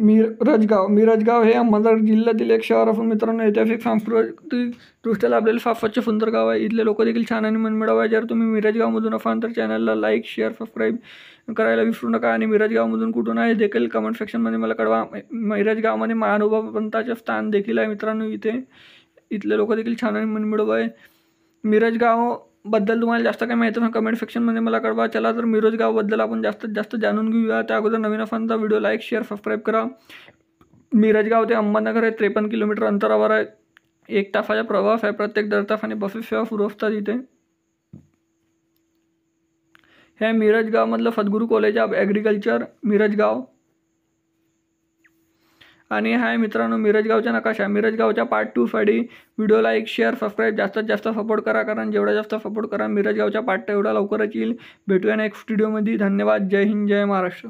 मिरजगाव हे अहमदनगर जिल्ह्यातील एक शहर असून मित्रांनो ऐतिहासिक सांस्कृतिक दृष्ट्या लाभलेले फार स्वच्छ सुंदर गाव आहे. इथले लोक देखील छान आणि मनमिळाऊ आहे. जर तुम्ही मिरजगावमधून असाल तर चॅनलला लाईक शेअर सबस्क्राईब करायला विसरू नका आणि मिरजगावमधून कुठून आहे देखील कमेंट सेक्शनमध्ये मला कळवा. मिरजगावमध्ये महानुभाव पंथाचे स्थान देखील आहे मित्रांनो. इथले लोक देखील छान आणि मनमिळाऊ आहे. मिरजगाव बद्दल तुम्हाला जास्त काय माहिती आहे कमेंट सेक्शनमध्ये मला कळवा. चला तर मिरजगावबद्दल आपण जास्तीत जास्त जाणून घेऊया. त्या अगोदर नवीन असाल व्हिडिओ लाईक शेअर सबस्क्राईब करा. मिरजगाव ते अहमदनगर हे 53 किलोमीटर अंतरावर आहे. 1 तासाचा प्रवास आहे. प्रत्येक दर तासाने बसेस सेवा सुरू असतात इथे. हे मिरजगावमधलं सद्गुरू कॉलेज ऑफ ॲग्रिकल्चर मिरजगाव आणि हा आहे मित्रांनो मिरजगावचा नकाशा. मिरजगावच्या पार्ट 2 साठी व्हिडिओ लाईक शेअर सबस्क्राईब जास्तीत जास्त सपोर्ट करा, कारण जेवढा जास्त सपोर्ट करा मिरजगावच्या पार्ट एवढा लवकरच येईल. भेटूया नेक्स्ट व्हिडिओमध्ये. धन्यवाद. जय हिंद जय महाराष्ट्र.